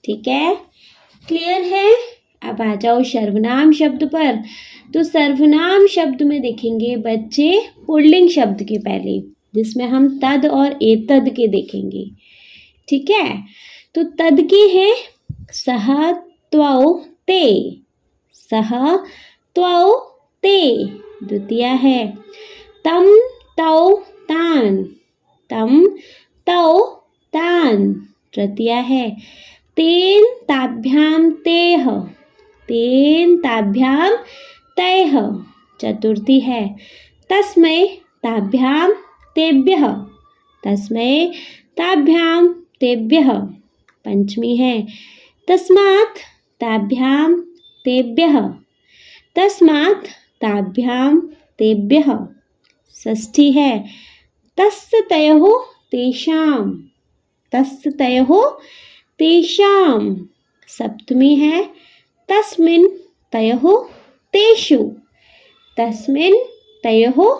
ठीक है, क्लियर है? अब आ जाओ सर्वनाम शब्द पर। तो सर्वनाम शब्द में देखेंगे बच्चे पुल्लिंग शब्द के पहले, जिसमें हम तद और एतद के देखेंगे। ठीक है, तो तद के हैं सह, त्वौ, ते। सह, त्वौ, ते। द्वितीया है तम, तौ, तान। तम, तौ, तान। तृतीया है तेन, ताभ्याम, तेह। तेन, ताभ्याम, तैः। चतुर्थी है तस्मै, ताभ्याम, तेभ्यः। तस्मै, ताभ्याम, तेभ्यः। पंचमी है तस्मात्, ताभ्याम, तेभ्यः। तस्मात्, ताभ्याम, तेभ्यः। षष्ठी है तस्य तयोः तेषां, तस्य तयोः तेषां। सप्तमी है तस्मिन् तयोः तेषु, तस्मिन् तयोः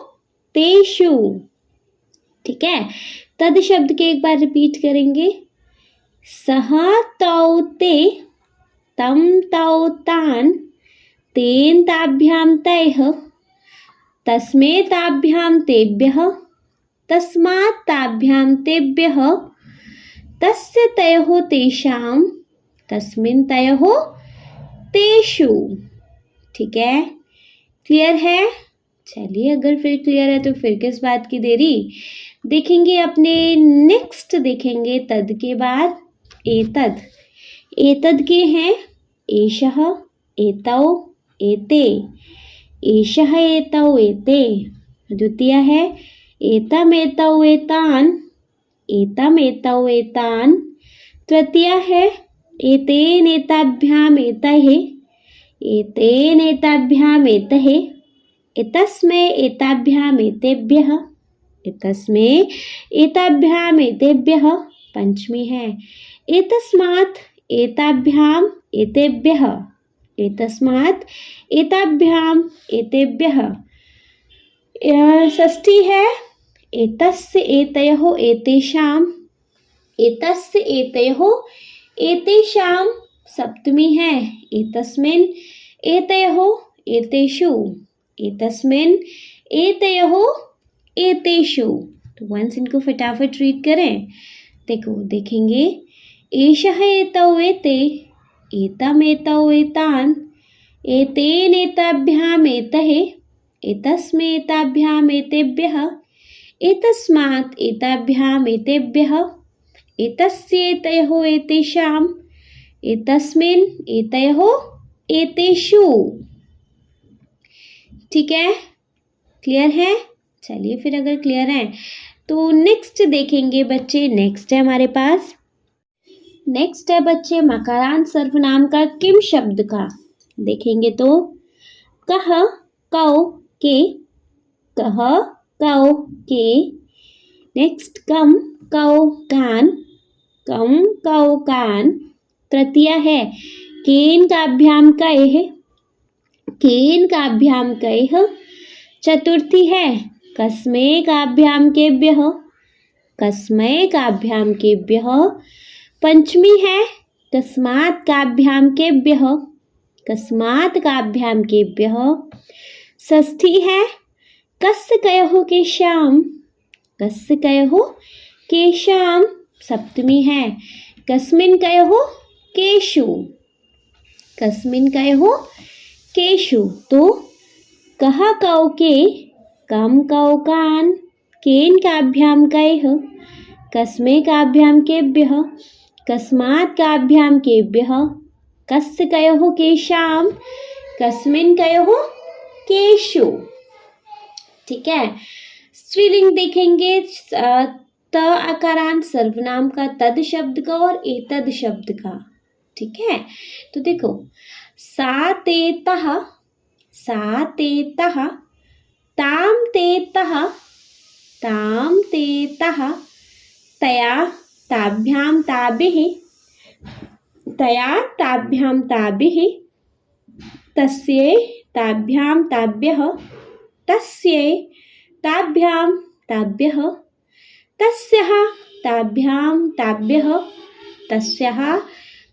तेषु। ठीक है, तद शब्द के एक बार रिपीट करेंगे। सः तौ ते, तं तौ तान्, तेन ताभ्यां तैः, तस्मै ताभ्यां तेभ्यः, तस्मात् ताभ्यां तेभ्यः, तस्य तयोः तेषां, तस्मिन् तयोः तेषु। ठीक है, क्लियर है? चलिए, अगर फिर क्लियर है तो फिर किस बात की देरी, देखेंगे अपने नेक्स्ट, देखेंगे तद के बाद एतद। एतद के हैं एषः, एतौ, एते, एषः, एतौ, एते। द्वितीय है एतम्, एतौ, एतान्, एतम्, एतौ, एतान्। तृतीय है एतेन, एताभ्याम्, एतैः, एतेन, एताभ्याम्, एतैः, एतस्मै, एताभ्याम्, एतेभ्यः, एतस्मै, एताभ्याम्, एतेभ्यः। पंचमी है एतस्मात्, एताभ्याम्, एतेभ्यः, एतस्मात्, एताभ्याम्, एतेभ्यः। षष्ठी है एतस्य, एतयोः, एतेषां, एतस्य, एतयोः, एतेषां। सप्तमी है एतस्मिन्, एतयोः, एतेषु, एतस्मिन्, एतयोः, एतेषु। तो वंस इनको फटाफट रीड करें। देखो, देखेंगे एषः, एतौ, एते, एतम्, एतौ, एतान्, एतेन, एताभ्याम्, एतैः, एतस्मै, एताभ्याम्, एतेभ्यः, एतस्मात्, एताभ्याम्, एतेभ्यः, एतस्य, एतयोः, एतेषां, एतस्मिन्, एतयोः, एतेषु। ठीक है, क्लियर है? चलिए फिर, अगर क्लियर है तो नेक्स्ट देखेंगे बच्चे। नेक्स्ट है हमारे पास, नेक्स्ट है बच्चे मकारांत सर्वनाम का किम शब्द का। देखेंगे तो कह, कौ, के, कह, कौ, के। नेक्स्ट कम, कौ, कान, कम, कौ, कान। तृतीय है केन, काभ्याम, कैः, केन, काभ्याम, कैः। चतुर्थी है कस्मै, काभ्याम, केभ्यः, कस्मै, काभ्याम, केभ्यः। पंचमी है कस्मात्, काभ्याम, केभ्यः, कस्मात्, काभ्याम, केभ्यः। षष्ठी है कस्य, कयोः, केषां, कस्य, कयोः, केषां। सप्तमी है कस्मिन्, कयोः, केषु, कस्मिन्, कयोः, केषु। तो कह, कौ, के, कम, कौ, कान, केन, काभ्याम, कैः, कस्मै, काभ्याम, केभ्यः, कस्मात्, काभ्याम, केभ्यः, कस्य, कयोः, केषां, कस्मिन्, कयोः, केषु। ठीक है, स्त्रीलिंग देखेंगे त आकारांत सर्वनाम का तद शब्द का और एतद शब्द का। ठीक है, तो देखो सा, ते, तः, सा, ते, तः, ताम, ते, तः, ताम, ते, तः, तया, ताभ्याम, ताभिः, तया, ताभ्याम, ताभिः, तस्यै, ताभ्याम, ताभ्यः, तस्यै, ताभ्याम, ताभ्यः, तस्याः, ताभ्याम, ताभ्यः, तस्याः,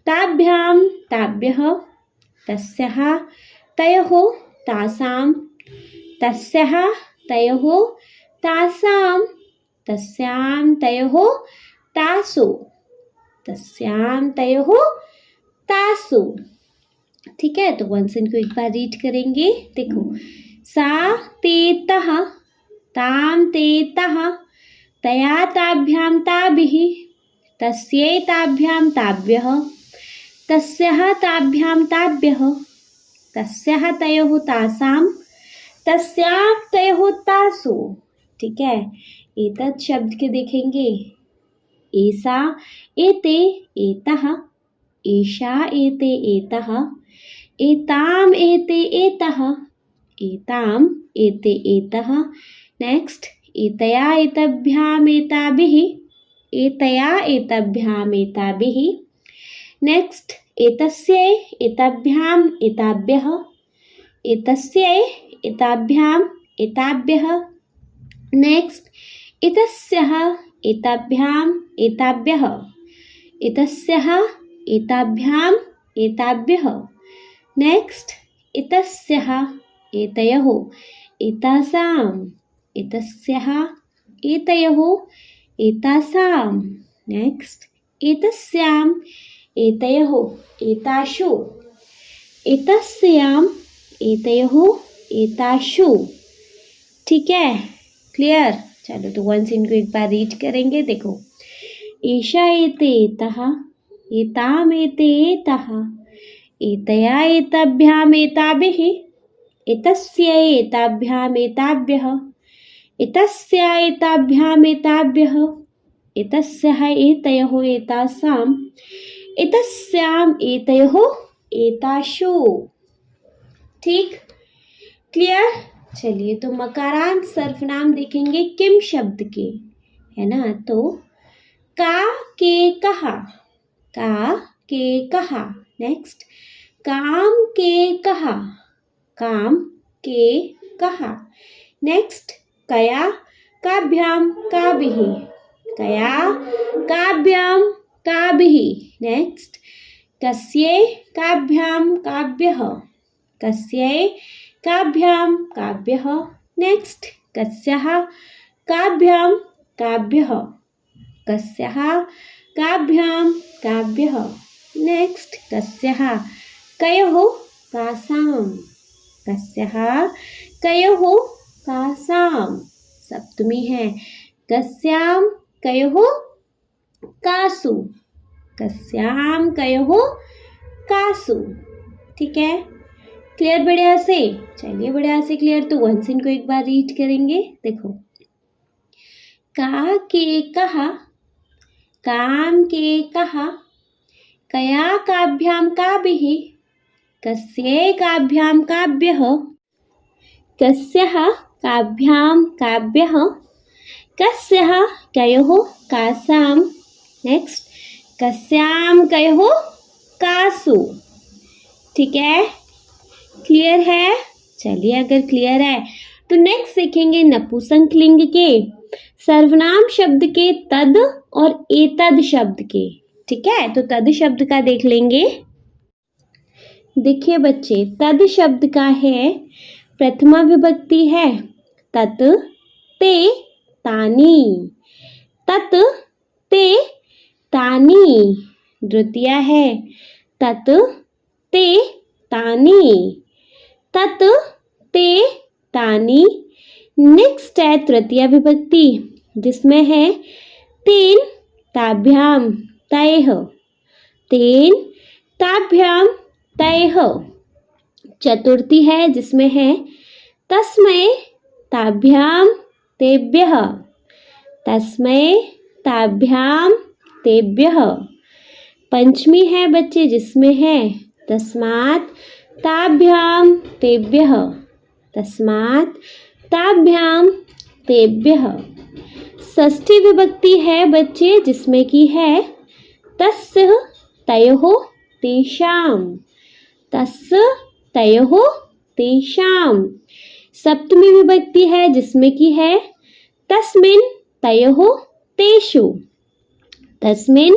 ताभ्याम, ताभ्यः, तस्याः, तयोः, तासां, तस्याः, तयोः, तासां, तस्यां, तयोः, तासु, तस्यां, तयोः, तासु। ठीक है, तो वंस इनको एक बार रीड करेंगे। देखो सा, ते, तः, ताम, ते, तः, तया, ताभ्याम, ताभिः, तस्यै, ताभ्याम, ताभ्यः, तस्याः, ताभ्याम, ताभ्यः, तस्याः, तयोः, तासां, तस्यां, तयोः, तासु। ठीक है, एतत् शब्द के देखेंगे एषा, एते, एतः, एषा, एते, एतः, एताम, एते, एतः, एताम, एते, एतः। नेक्स्ट एतया एतभ्याम एताभिः, एतया एतभ्याम एताभिः। नेक्स्ट एतस्यै एताभ्याम एताभ्यः, एतस्यै एताभ्याम एताभ्यः। नेक्स्ट एतस्यः एताभ्याम एताभ्यः, एतस्यः एताभ्याम एताभ्यः। नेक्स्ट एतस्यः एतयोः एतासाम्, एतस्यः एतयोः एतासाम्। नेक्स्ट एतस्याम् एतयोः एतासु, एतस्याम् एतयोः एतासु। ठीक है, क्लियर। चलो तो वंस इनको एक बार रीड करेंगे। देखो, एषा एते एतः, एताम एते एतः, एतया एताभ्याम एताभिः, एतस्यै एताभ्याम एताभ्यः, एतस्या एताभ्याम एताभ्यः, एतस्यः एतयोः एतासाम्, एतस्याम् एतयोः एतासु। ठीक, क्लियर। चलिए तो मकारांत सर्वनाम देखेंगे किम शब्द के, है ना। तो का के कहा, का के कहा। नेक्स्ट काम के कहा, काम के कहा। नेक्स्ट कया काभ्याम काभिः, कया काभ्याम काभिः। नेक्स्ट कस्यै काभ्याम काभ्यः, कस्यै काभ्याम काभ्यः। नेक्स्ट कस्याः काभ्याम काभ्यः, कस्याः काभ्याम काभ्यः। नेक्स्ट कस्याः कयोः कासाम्, कस्याः कयोः कासाम्। सप्तमी है कस्याम कयोः कासु, कस्याम कयोः कासु। ठीक है, क्लियर बढ़िया से। चलिए बढ़िया से क्लियर। तो वंस इनको एक बार रीड करेंगे। देखो, का के कहा, काम के कहा, कया काभ्याम काभिः, कस्यै काभ्याम काभ्यः, कस्याः काभ्याम काभ्यः, कस्याः कयोः कासाम्। नेक्स्ट कस्याम कयोः कासु। ठीक है, क्लियर है। चलिए अगर क्लियर है तो नेक्स्ट सीखेंगे नपुंसकलिंग के सर्वनाम शब्द के तद और एतद शब्द के। ठीक है, तो तद शब्द का देख लेंगे। देखिए बच्चे, तद शब्द का है प्रथमा विभक्ति है तत् ते तानि, तत् ते तानि। द्वितीया है तत् ते तानि, तत् ते तानि। नेक्स्ट है तृतीया विभक्ति जिसमें है तेन ताभ्याम तैः, तेन ताभ्याम तैः। चतुर्थी है जिसमें है तस्मै ताभ्याम तेभ्यः, तस्मै ताभ्याम तेभ्यः। पंचमी है बच्चे जिसमें है तस्मात् ताभ्याम तेभ्यः, तस्मात् ताभ्याम तेभ्यः। षष्ठी विभक्ति है बच्चे जिसमें की है तस्य तयोः तेषाम्, तस्य तयोः तेषाम्। सप्तमी विभक्ति है जिसमें की है तस्मिन् तयोः तेषु, तस्मिन्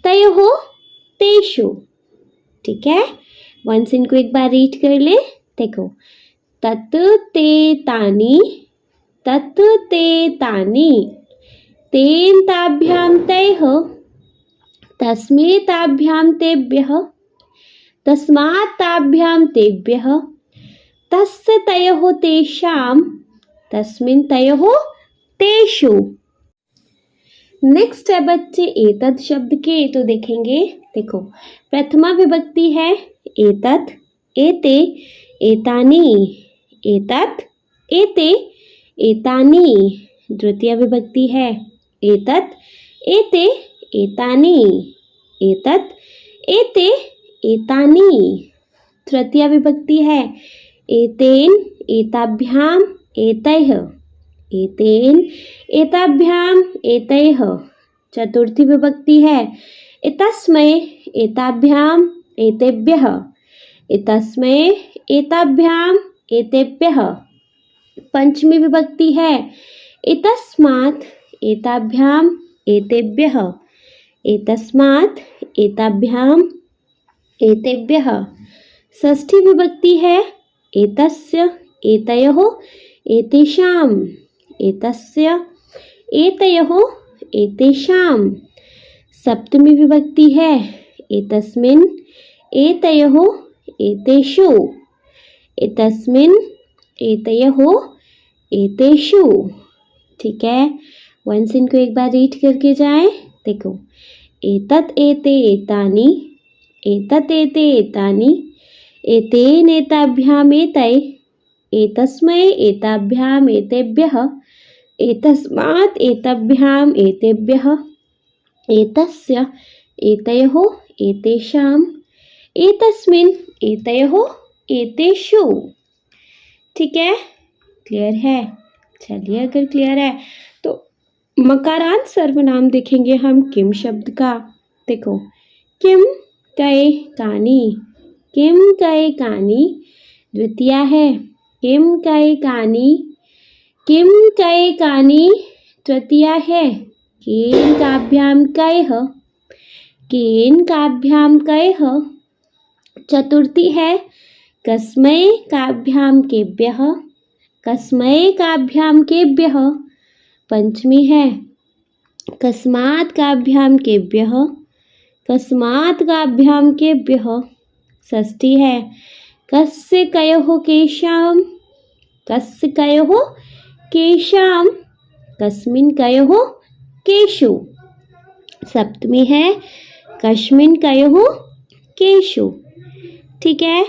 तयोः तेषु। ठीक है, वंस इनको एक बार रीड कर ले। देखो, तत् ते तानि, तत् ते तानि, तेन ताभ्याम तैः, तस्मै ताभ्याम तेभ्यः, तस्मात् ताभ्याम तेभ्यः, तस्य तयोः तेषाम्, तस्मिन् तयोः तेषु। नेक्स्ट है बच्चे एतद शब्द के, तो देखेंगे। देखो, प्रथमा विभक्ति है एतत्, एते, एतानि, एतत्, एते, एतानि। द्वितीय विभक्ति है एतत्, एते, एतानि, एतत्, एते, एतानि। तृतीय विभक्ति है एतेन, एताभ्याम, एतैः, एतेन, एताभ्याम, एतैः। चतुर्थी विभक्ति है एतस्मै, एताभ्याम, एतेभ्यः। एतस्मै, एताभ्याम, एतेभ्यः। पंचमी विभक्ति है एतस्मात्, एताभ्याम, एतेभ्यः। एतस्मात्, एताभ्याम, एतेभ्यः। षष्ठी विभक्ति है एतस्य, एतयोः, एतेषाम्। एतस्य, एतयोः, एतेषाम्। सप्तमी विभक्ति है एतस्मिन्, एतयोः, एतेषु। एतस्मिन्, एतयोः, एतेषु। ठीक है, वंस इनको एक बार रीड करके जाएं। देखो, एतत्, एते, एतानि, एतत्, एते, एतानि, एतेन, एताभ्याम, एतैः, एतस्मै, एताभ्याम, एतेभ्यः। एतस्मात्, एताभ्याम, एतेभ्यः। एतस्य, एतयोः, एतेषाम्। एतस्मिन्, एतयोः, एतेषु। ठीक है, क्लियर है। चलिए, अगर क्लियर है तो मकारांत सर्वनाम देखेंगे हम किम शब्द का। देखो, किम, कै, कानि। किम, कै, कानि। द्वितीया है किम, कै, कानि। किम, कै, कानि। तृतीया है केन, काभ्याम, कैः। केन, काभ्याम, कैः। चतुर्थी है कस्मै, काभ्याम, केभ्यः। कस्मै, काभ्याम, केभ्यः। पंचमी है कस्मात्, काभ्याम, केभ्यः। कस्मात्, काभ्याम, केभ्यः। षष्ठी है कस्य, कयोः, केषाम्। कस्य, कयोः, केषाम्। कस्मिन्, कयोः, केषु। सप्तमी है कस्मिन्, कयोः, केषु। ठीक है,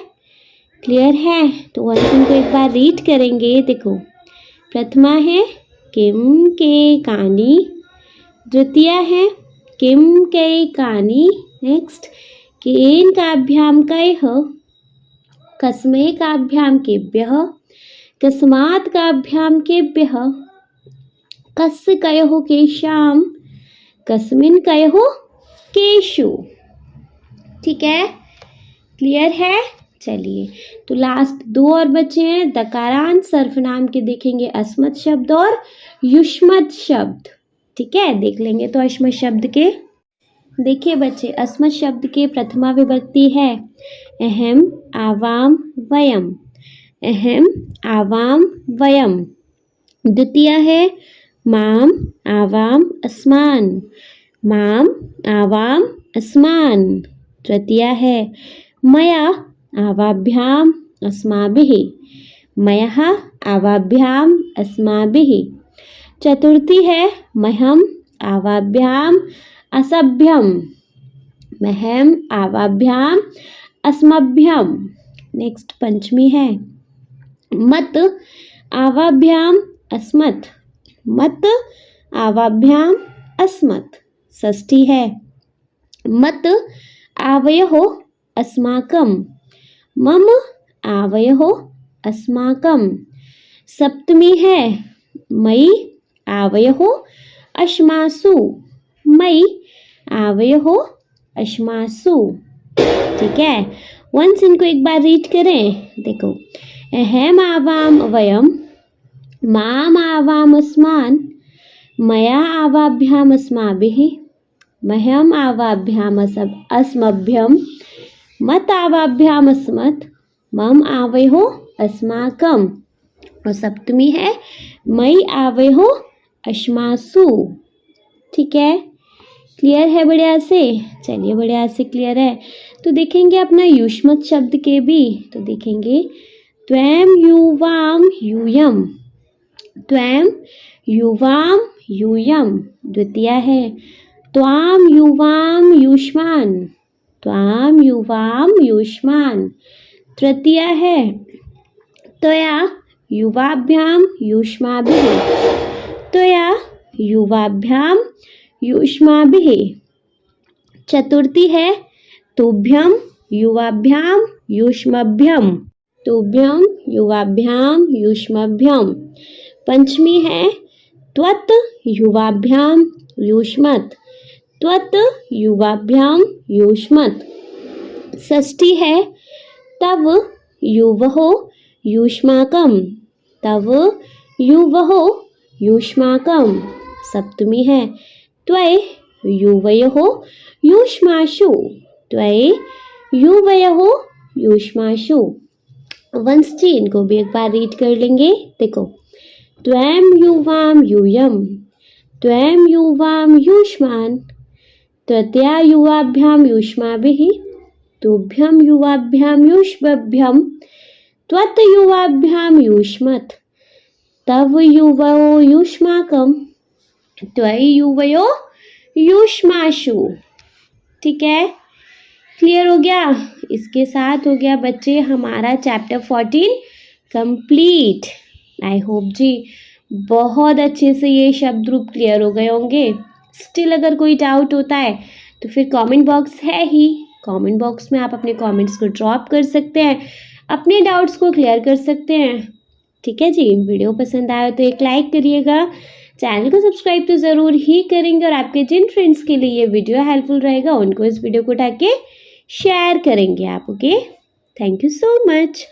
क्लियर है। तो वचन को एक बार रीड करेंगे। देखो, प्रथमा है किम, के, कानि। द्वितीया है किम, कै, कानि। नेक्स्ट, केन, काभ्याम, कैः। कस्मै, काभ्याम, केभ्यः। कस्मात्, काभ्याम, केभ्यः। कस्य, कयोः, केषाम्। कस्मिन्, कयोः, केषु। ठीक है, क्लियर है। चलिए, तो लास्ट दो और बचे हैं। दकारांत सर्वनाम के देखेंगे अस्मत् शब्द और युष्मत् शब्द। ठीक है, देख लेंगे तो अस्मत् शब्द के। देखिए बच्चे, अस्मत् शब्द के प्रथमा विभक्ति है अहम, आवाम, वयम। अहम, आवाम, वयम। द्वितीय है माम, आवाम, अस्मान्। माम, आवाम, अस्मान्। तृतीय है मया, आवाभ्याम, अस्माभिः। मयः, आवाभ्याम, अस्माभिः। चतुर्थी है मह्यम, आवाभ्याम, असभ्यम। मह्यम, आवाभ्याम, अस्मभ्यम। नेक्स्ट पंचमी है मत, आवाभ्याम, अस्मत्। मत, आवाभ्याम, अस्मत्। षष्ठी है मत, आवयोः, अस्माकं। मम, आवयोः, अस्माकं। सप्तमी है मयि, आवयोः, अस्मासु। मयि, आवयोः, अस्मासु। ठीक है, वंस इनको एक बार रीड करें। देखो, अहम, आवाम, वयम। माम, आवाम, अस्मान्। मया, आवाभ्याम, अस्माभिः। मह्यम, आवाभ्याम, अस्मभ्यम। मत, आवाभ्याम, अस्मत्। मम, आवयोः, अस्माकं। और सप्तमी है मयि, आवयोः, अस्मासु। ठीक है, क्लियर है बढ़िया से। चलिए, बढ़िया से क्लियर है तो देखेंगे अपना युष्मत् शब्द के भी। तो देखेंगे त्वं, युवाम, यूयम। त्वं, युवाम, यूयम। द्वितीय है त्वां, युवाम, युष्मान्। त्वां, युवाम, युष्मान्। तृतीय है त्वया, युवाभ्याम, युष्माभिः। त्वया, युवाभ्याम, युष्माभिः। चतुर्थी है तुभ्यं, युवाभ्याम, युष्मभ्यम। तुभ्यं, युवाभ्याम, युष्मभ्यम। पंचमी है त्वत् युवाभ्याम युष्मत्, त्वत् युवाभ्याम युष्मत्। षष्ठी है तव युवहो युष्माकं, तव युवहो युष्माकं। सप्तमी है त्वयि युवयोः युष्मासु, त्वयि युवयोः युष्मासु। वंस जी इनको भी एक बार रीड कर लेंगे। देखो, त्वं युवाम यूयम, त्वं युवाम युष्मान, त्वत्या युवाभ्याम युष्माभिः, तुभ्यं युवाभ्याम युष्मभ्यं, त्वत् युवाभ्याम युष्मत्, तव युवयो युष्माकं, त्वयि युवयो युष्मासु। ठीक है, क्लियर हो गया। इसके साथ हो गया बच्चे हमारा चैप्टर 14 कंप्लीट। आई होप जी बहुत अच्छे से ये शब्द रूप क्लियर हो गए होंगे। स्टिल अगर कोई डाउट होता है तो फिर कमेंट बॉक्स है ही, कमेंट बॉक्स में आप अपने कमेंट्स को ड्रॉप कर सकते हैं, अपने डाउट्स को क्लियर कर सकते हैं। ठीक है जी, वीडियो पसंद आया तो एक लाइक करिएगा, चैनल को सब्सक्राइब तो ज़रूर ही करेंगे और आपके जिन फ्रेंड्स के लिए ये वीडियो हेल्पफुल रहेगा उनको इस वीडियो को उठा के शेयर करेंगे आप। Okay, thank you so much.